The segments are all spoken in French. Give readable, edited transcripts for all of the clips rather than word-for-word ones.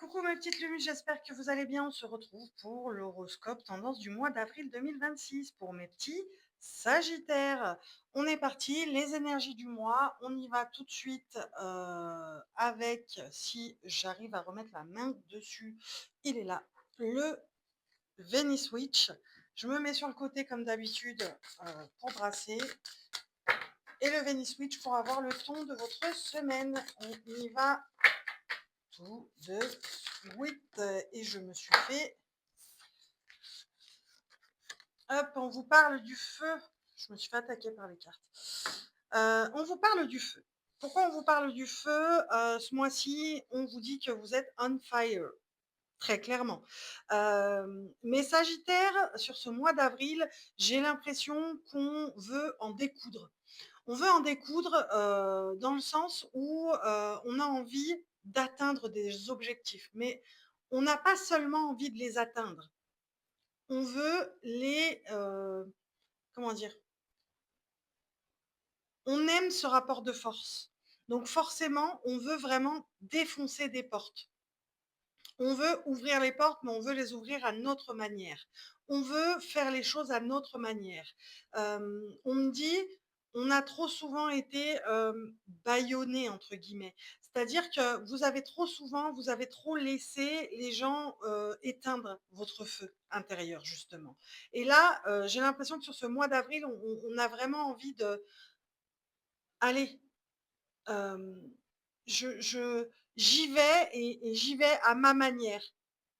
Coucou mes petites lumières, j'espère que vous allez bien. On se retrouve pour l'horoscope tendance du mois d'avril 2026 pour mes petits Sagittaires. On est parti, les énergies du mois. On y va tout de suite avec, si j'arrive à remettre la main dessus, il est là, le Venus Switch. Je me mets sur le côté comme d'habitude pour brasser. Et le Venus Switch pour avoir le ton de votre semaine. On y va tout de suite. Et je me suis fait... Hop, on vous parle du feu. Je me suis fait attaquer par les cartes. On vous parle du feu. Pourquoi on vous parle du feu ce mois-ci, on vous dit que vous êtes on fire, très clairement. Mais Sagittaire, sur ce mois d'avril, j'ai l'impression qu'on veut en découdre. On veut en découdre dans le sens où on a envie d'atteindre des objectifs. Mais on n'a pas seulement envie de les atteindre. On veut les... comment dire? On aime ce rapport de force. Donc forcément, on veut vraiment défoncer des portes. On veut ouvrir les portes, mais on veut les ouvrir à notre manière. On veut faire les choses à notre manière. On me dit, on a trop souvent été bâillonnés, entre guillemets. C'est-à-dire que vous avez trop souvent, vous avez trop laissé les gens éteindre votre feu intérieur, justement. Et là, j'ai l'impression que sur ce mois d'avril, on a vraiment envie de... Allez, j'y vais et j'y vais à ma manière.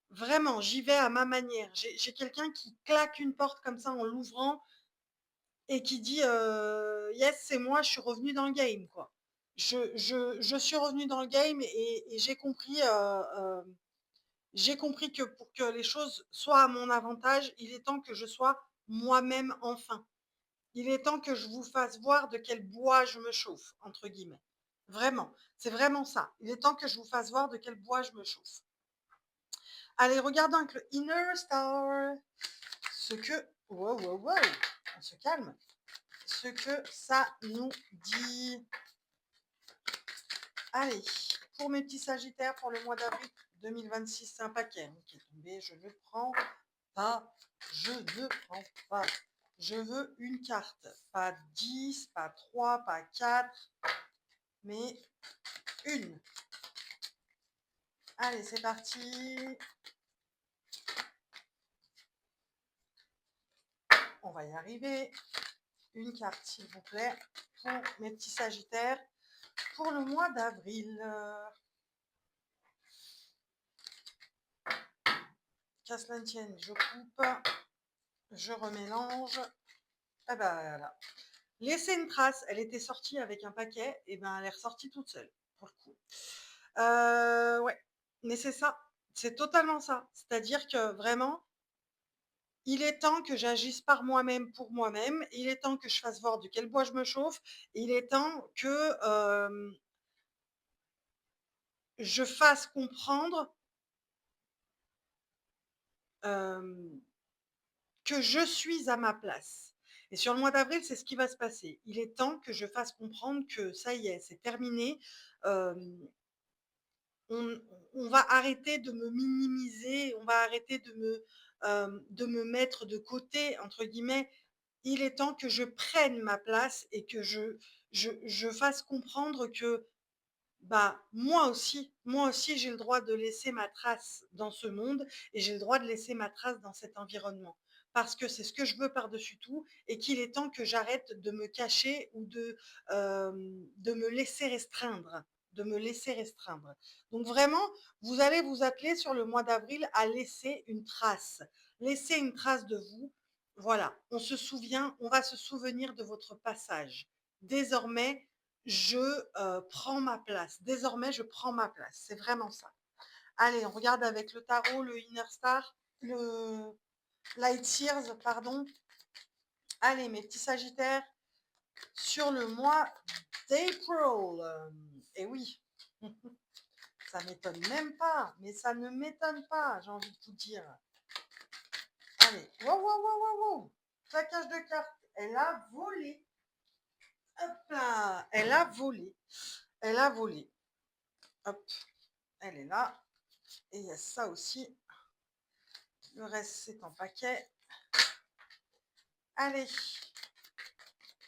Vraiment, j'y vais à ma manière. J'ai quelqu'un qui claque une porte comme ça en l'ouvrant et qui dit yes, c'est moi, je suis revenu dans le game, quoi. Je suis revenu dans le game et j'ai compris que pour que les choses soient à mon avantage, il est temps que je sois moi-même enfin. Il est temps que je vous fasse voir de quel bois je me chauffe, entre guillemets. Vraiment, c'est vraiment ça. Il est temps que je vous fasse voir de quel bois je me chauffe. Allez, regardons avec le Inner Star ce que... Wow, wow, wow, on se calme. Ce que ça nous dit. Allez, pour mes petits Sagittaires, pour le mois d'avril 2026, c'est un paquet qui est tombé. Je ne prends pas. Je ne prends pas. Je veux une carte. Pas 10, pas 3, pas 4, mais une. Allez, c'est parti. On va y arriver. Une carte, s'il vous plaît, pour mes petits Sagittaires, pour le mois d'avril. Qu'à cela ne tienne, je coupe, je remélange. Et ben voilà. Laisser une trace, elle était sortie avec un paquet, et ben elle est ressortie toute seule, pour le coup. Ouais, mais c'est ça, c'est totalement ça. C'est-à-dire que vraiment, il est temps que j'agisse par moi-même pour moi-même, il est temps que je fasse voir de quel bois je me chauffe, il est temps que je fasse comprendre que je suis à ma place. Et sur le mois d'avril, c'est ce qui va se passer. Il est temps que je fasse comprendre que ça y est, c'est terminé. Euh, on, on va arrêter de me minimiser, on va arrêter de me mettre de côté, entre guillemets. Il est temps que je prenne ma place et que je fasse comprendre que bah, moi aussi, j'ai le droit de laisser ma trace dans ce monde et j'ai le droit de laisser ma trace dans cet environnement. Parce que c'est ce que je veux par-dessus tout et qu'il est temps que j'arrête de me cacher ou de me laisser restreindre. De me laisser restreindre. Donc vraiment, vous allez vous atteler sur le mois d'avril à laisser une trace. Laisser une trace de vous. Voilà, on se souvient, on va se souvenir de votre passage. Désormais, je prends ma place. Désormais, je prends ma place. C'est vraiment ça. Allez, on regarde avec le tarot, le Inner Star, le Light Sears, pardon. Allez, mes petits Sagittaires, sur le mois d'April. Et oui, ça m'étonne même pas, mais ça ne m'étonne pas, j'ai envie de vous dire. Allez, wow, wow, wow, wow, wow. Claquage de cartes, elle a volé. Hop là, elle a volé. Elle a volé. Hop, elle est là. Et il y a ça aussi. Le reste, c'est en paquet. Allez,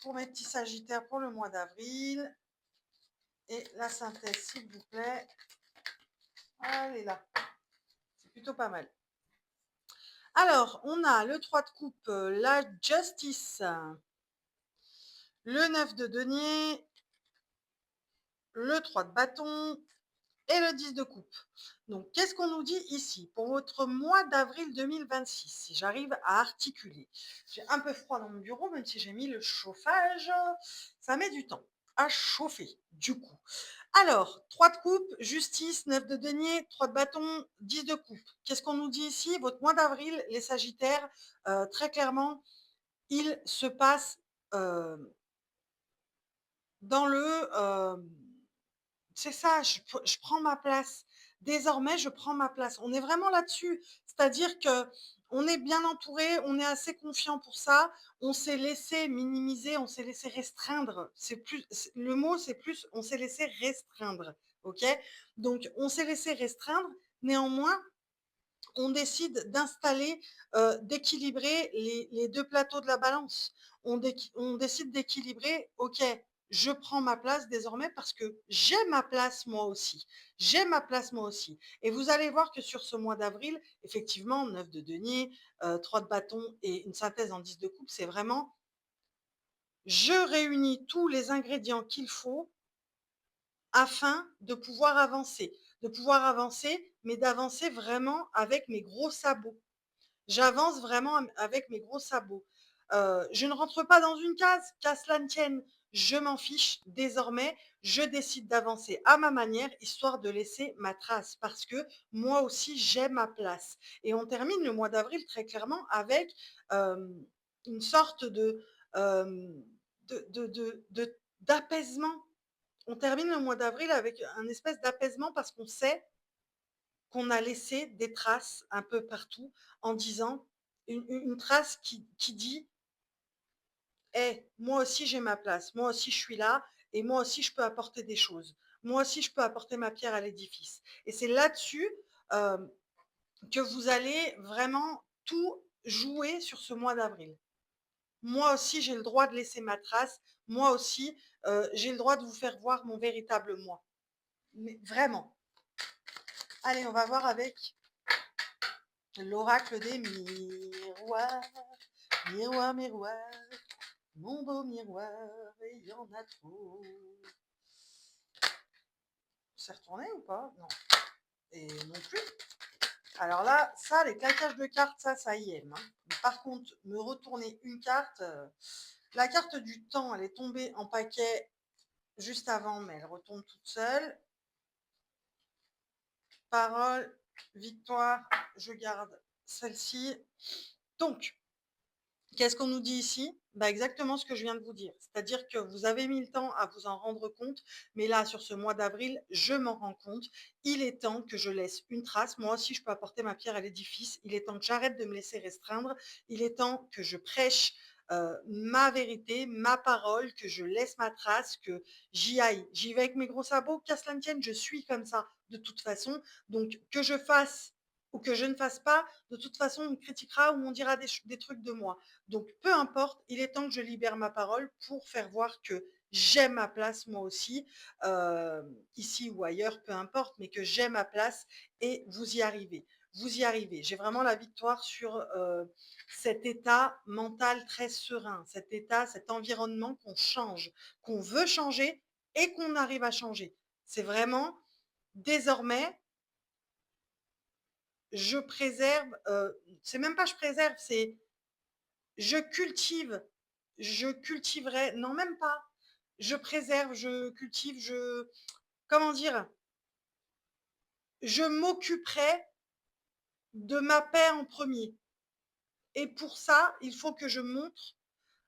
pour mes petits sagittaires pour le mois d'avril. Et la synthèse, s'il vous plaît. Elle est là. C'est plutôt pas mal. Alors, on a le 3 de coupe, la Justice, le 9 de denier, le 3 de bâton et le 10 de coupe. Donc, qu'est-ce qu'on nous dit ici pour votre mois d'avril 2026? Si j'arrive à articuler. J'ai un peu froid dans mon bureau, même si j'ai mis le chauffage. Ça met du temps à chauffer, du coup. Alors, 3 de coupe, justice, 9 de denier, 3 de bâton, 10 de coupe. Qu'est-ce qu'on nous dit ici? Votre mois d'avril, les sagittaires, très clairement, il se passe dans le... c'est ça, je prends ma place. Désormais, je prends ma place. On est vraiment là-dessus. C'est-à-dire que on est bien entouré, on est assez confiant pour ça. On s'est laissé minimiser, on s'est laissé restreindre. C'est plus le mot, c'est plus on s'est laissé restreindre. OK? Donc on s'est laissé restreindre. Néanmoins, on décide d'installer, d'équilibrer les 2 plateaux de la balance. On décide d'équilibrer, OK, je prends ma place désormais parce que j'ai ma place moi aussi. J'ai ma place moi aussi et vous allez voir que sur ce mois d'avril, effectivement, 9 de denier, 3 de bâton et une synthèse en 10 de coupe, c'est vraiment je réunis tous les ingrédients qu'il faut afin de pouvoir avancer, mais d'avancer vraiment avec mes gros sabots. J'avance vraiment avec mes gros sabots. Je ne rentre pas dans une case, qu'à cela ne tienne. Je m'en fiche. Désormais, je décide d'avancer à ma manière, histoire de laisser ma trace, parce que moi aussi, j'ai ma place. Et on termine le mois d'avril très clairement avec euh, une sorte euh, d'apaisement. On termine le mois d'avril avec un espèce d'apaisement parce qu'on sait qu'on a laissé des traces un peu partout en disant une trace qui dit hey, moi aussi j'ai ma place, moi aussi je suis là et moi aussi je peux apporter des choses. Moi aussi je peux apporter ma pierre à l'édifice. Et c'est là-dessus euh, que vous allez vraiment tout jouer sur ce mois d'avril. Moi aussi j'ai le droit de laisser ma trace. Moi aussi j'ai le droit de vous faire voir mon véritable moi. Mais vraiment. Allez, on va voir avec l'oracle des miroirs. Miroir, miroir, mon beau miroir, il y en a trop. C'est retourné ou pas? Non. Et non plus. Alors là, ça, les claquages de cartes, ça y est. Hein. Mais par contre, me retourner une carte, la carte du temps, elle est tombée en paquet juste avant, mais elle retombe toute seule. Parole, victoire, je garde celle-ci. Donc, qu'est-ce qu'on nous dit ici? Bah exactement ce que je viens de vous dire. C'est-à-dire que vous avez mis le temps à vous en rendre compte, mais là, sur ce mois d'avril, je m'en rends compte. Il est temps que je laisse une trace. Moi aussi, je peux apporter ma pierre à l'édifice. Il est temps que j'arrête de me laisser restreindre. Il est temps que je prêche ma vérité, ma parole, que je laisse ma trace, que j'y aille. J'y vais avec mes gros sabots, qu'à cela ne tienne, je suis comme ça de toute façon. Donc, que je fasse ou que je ne fasse pas, de toute façon, on me critiquera ou on dira des trucs de moi. Donc, peu importe, il est temps que je libère ma parole pour faire voir que j'ai ma place moi aussi, euh, ici ou ailleurs, peu importe, mais que j'ai ma place et vous y arrivez. Vous y arrivez. J'ai vraiment la victoire sur cet état mental très serein, cet état, cet environnement qu'on change, qu'on veut changer et qu'on arrive à changer. C'est vraiment, désormais, je préserve, c'est même pas je préserve, c'est je cultive, je cultiverai, non même pas, je préserve, je cultive, comment dire, je m'occuperai de ma paix en premier. Et pour ça, il faut que je montre,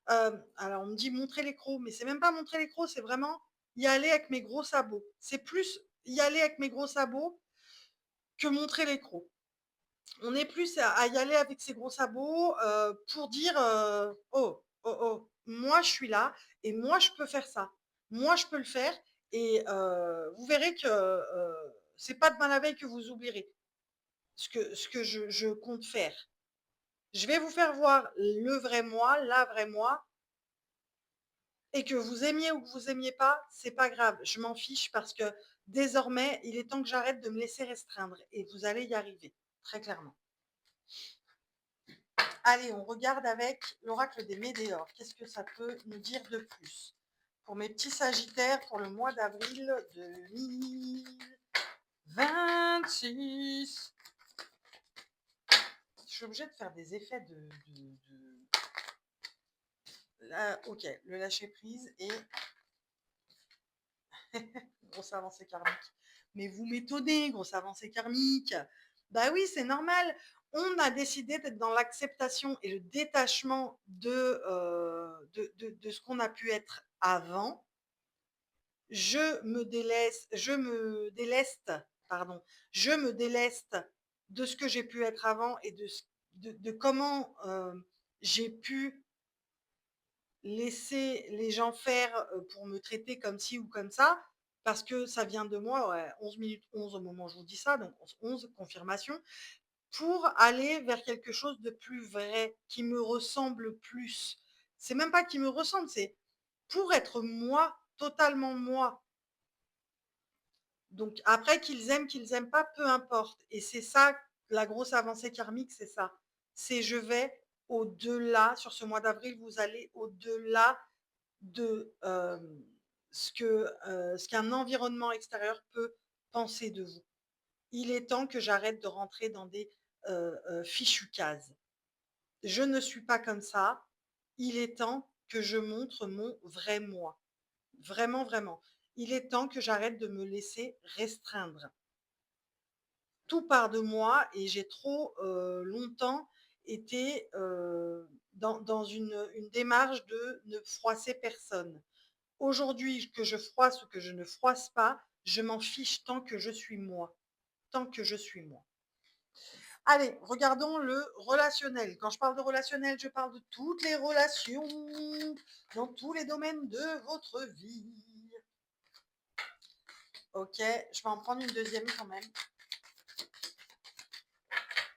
alors on me dit montrer les crocs, mais c'est même pas montrer les crocs, c'est vraiment y aller avec mes gros sabots. C'est plus y aller avec mes gros sabots que montrer les crocs. On est plus à y aller avec ses gros sabots pour dire oh, oh, oh, moi je suis là et moi je peux faire ça. Moi je peux le faire et vous verrez que c'est pas demain la veille que vous oublierez. ce que je compte faire. Je vais vous faire voir le vrai moi, la vraie moi, et que vous aimiez ou que vous aimiez pas, c'est pas grave, je m'en fiche parce que désormais, il est temps que j'arrête de me laisser restreindre et vous allez y arriver, très clairement. Allez, on regarde avec l'oracle des Médéors. Qu'est-ce que ça peut nous dire de plus? Pour mes petits sagittaires, pour le mois d'avril 2026. Je suis obligée de faire des effets Là, ok, le lâcher prise et grosse avancée karmique. Mais vous m'étonnez, grosse avancée karmique. Bah oui, c'est normal. On a décidé d'être dans l'acceptation et le détachement de ce qu'on a pu être avant. Pardon, je me déleste de ce que j'ai pu être avant et de comment j'ai pu laisser les gens faire pour me traiter comme ci ou comme ça, parce que ça vient de moi, ouais, 11 minutes 11 au moment où je vous dis ça, donc 11, confirmation, pour aller vers quelque chose de plus vrai, qui me ressemble plus. C'est même pas qui me ressemble, c'est pour être moi, totalement moi. Donc après, qu'ils aiment pas, peu importe. Et c'est ça, la grosse avancée karmique, c'est ça. C'est je vais au-delà, sur ce mois d'avril, vous allez au-delà de ce qu'un environnement extérieur peut penser de vous. Il est temps que j'arrête de rentrer dans des fichues cases. Je ne suis pas comme ça. Il est temps que je montre mon vrai moi. Vraiment, vraiment. Il est temps que j'arrête de me laisser restreindre. Tout part de moi et j'ai trop longtemps été dans une démarche de ne froisser personne. Aujourd'hui, que je froisse ou que je ne froisse pas, je m'en fiche tant que je suis moi. Tant que je suis moi. Allez, regardons le relationnel. Quand je parle de relationnel, je parle de toutes les relations dans tous les domaines de votre vie. Ok, je vais en prendre une deuxième quand même.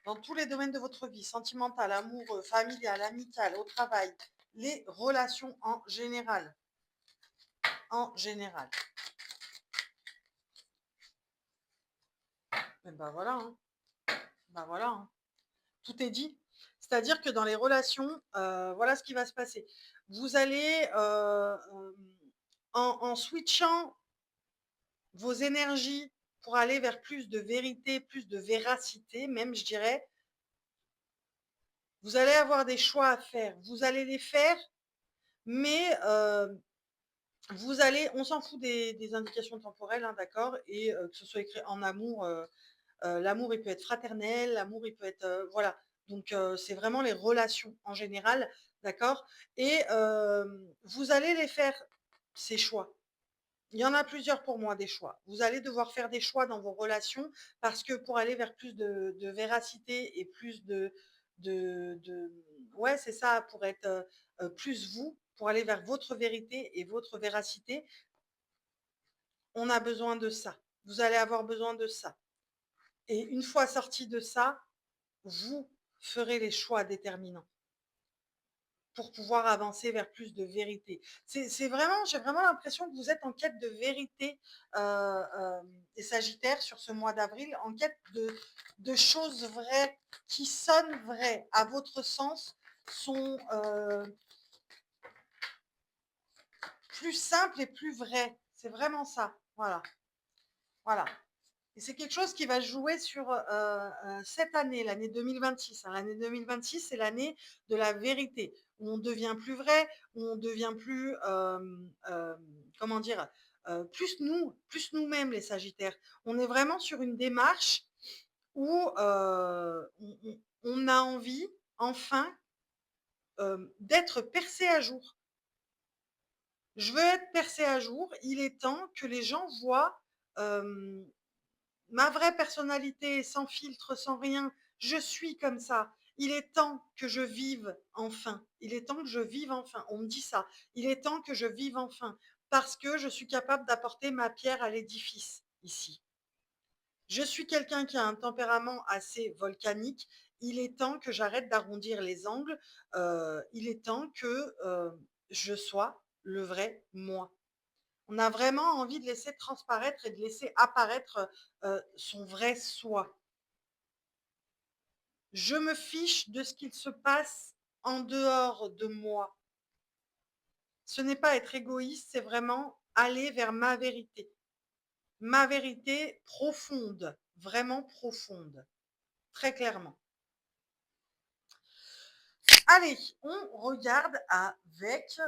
Dans tous les domaines de votre vie, sentimental, amoureux, familial, amical, au travail, les relations en général. En général. Et ben voilà, hein. Ben voilà, hein. Tout est dit. C'est-à-dire que dans les relations, voilà ce qui va se passer. Vous allez, en switchant vos énergies pour aller vers plus de vérité, plus de véracité, même, je dirais, vous allez avoir des choix à faire. Vous allez les faire, mais on s'en fout des indications temporelles, hein, d'accord, et que ce soit écrit en amour, l'amour, il peut être fraternel, l'amour, il peut être, voilà. Donc, c'est vraiment les relations en général, d'accord, et vous allez les faire, ces choix. Il y en a plusieurs pour moi, des choix. Vous allez devoir faire des choix dans vos relations parce que pour aller vers plus de véracité et plus de ouais, c'est ça, pour être, plus vous, pour aller vers votre vérité et votre véracité, on a besoin de ça. Vous allez avoir besoin de ça. Et une fois sorti de ça, vous ferez les choix déterminants pour pouvoir avancer vers plus de vérité. C'est vraiment, j'ai vraiment l'impression que vous êtes en quête de vérité, les Sagittaires, sur ce mois d'avril, en quête de choses vraies, qui sonnent vraies, à votre sens, sont plus simples et plus vraies. C'est vraiment ça. Voilà. Voilà. Et c'est quelque chose qui va jouer sur cette année, l'année 2026, hein. L'année 2026, c'est l'année de la vérité, où on devient plus vrai, où on devient plus, comment dire, plus nous-mêmes, les Sagittaires. On est vraiment sur une démarche où on a envie, enfin, d'être percé à jour. Je veux être percé à jour. Il est temps que les gens voient ma vraie personnalité, sans filtre, sans rien, je suis comme ça. Il est temps que je vive enfin. Il est temps que je vive enfin. On me dit ça. Il est temps que je vive enfin. Parce que je suis capable d'apporter ma pierre à l'édifice ici. Je suis quelqu'un qui a un tempérament assez volcanique. Il est temps que j'arrête d'arrondir les angles. Il est temps que, je sois le vrai moi. On a vraiment envie de laisser transparaître et de laisser apparaître, son vrai soi. Je me fiche de ce qu'il se passe en dehors de moi. Ce n'est pas être égoïste, c'est vraiment aller vers ma vérité. Ma vérité profonde, vraiment profonde, très clairement. Allez, on regarde avec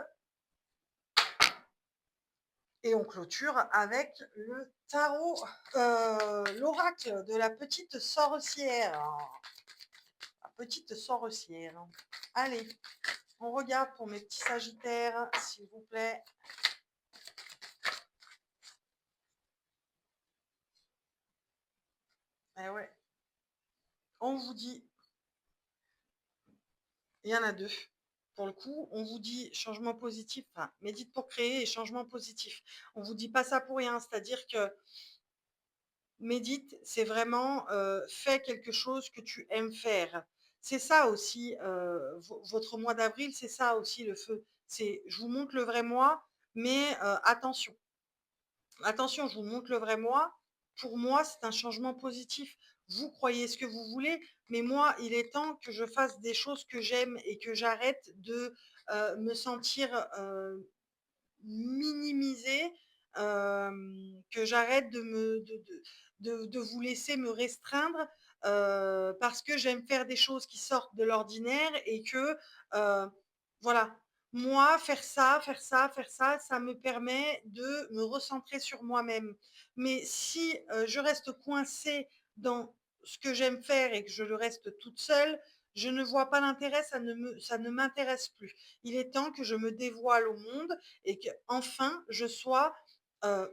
et on clôture avec le tarot, l'oracle de la petite sorcière. La petite sorcière. Allez, on regarde pour mes petits sagittaires, s'il vous plaît. Eh ouais, on vous dit, il y en a deux. Pour le coup, on vous dit changement positif, enfin, médite pour créer et changement positif. On vous dit pas ça pour rien, c'est-à-dire que médite, c'est vraiment fais quelque chose que tu aimes faire. C'est ça aussi, votre mois d'avril, c'est ça aussi le feu. C'est je vous montre le vrai moi, mais attention, attention, je vous montre le vrai moi. Pour moi, c'est un changement positif. Vous croyez ce que vous voulez, mais moi, il est temps que je fasse des choses que j'aime et que j'arrête de me sentir minimiser, que j'arrête de me de vous laisser me restreindre, parce que j'aime faire des choses qui sortent de l'ordinaire et que, voilà. Moi, faire ça, faire ça, faire ça, ça me permet de me recentrer sur moi-même. Mais si, je reste coincée dans ce que j'aime faire et que je le reste toute seule, je ne vois pas l'intérêt, ça ne m'intéresse plus. Il est temps que je me dévoile au monde et que enfin je sois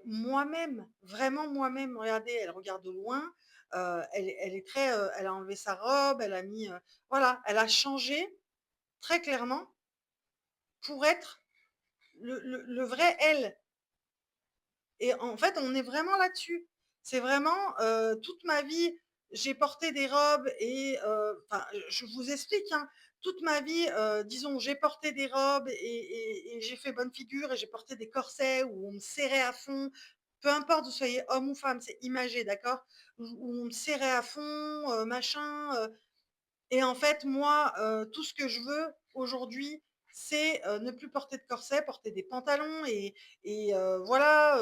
moi-même, vraiment moi-même. Regardez, elle regarde de loin, elle est très, elle a enlevé sa robe, elle a mis, voilà, elle a changé très clairement pour être le vrai elle. Et en fait, on est vraiment là-dessus. C'est vraiment, toute ma vie, j'ai porté des robes et enfin, je vous explique, hein, toute ma vie, disons, j'ai porté des robes et j'ai fait bonne figure et j'ai porté des corsets où on me serrait à fond. Peu importe, vous soyez homme ou femme, c'est imagé, d'accord? Où on me serrait à fond, machin, et en fait, moi, tout ce que je veux aujourd'hui, c'est, ne plus porter de corset, porter des pantalons et voilà,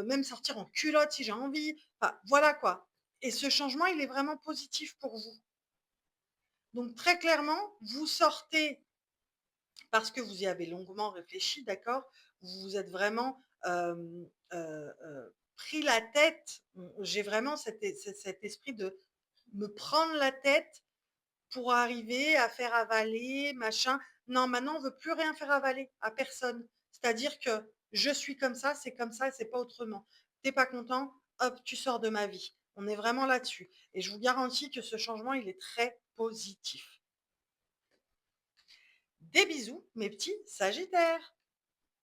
même sortir en culotte si j'ai envie. Enfin, voilà quoi. Et ce changement, il est vraiment positif pour vous. Donc très clairement, vous sortez parce que vous y avez longuement réfléchi, d'accord? Vous vous êtes vraiment, pris la tête. J'ai vraiment cet esprit de me prendre la tête pour arriver à faire avaler, machin. Non, maintenant, on veut plus rien faire avaler à personne. C'est-à-dire que je suis comme ça, c'est pas autrement. T'es pas content, hop, tu sors de ma vie. On est vraiment là-dessus. Et je vous garantis que ce changement, il est très positif. Des bisous, mes petits sagittaires.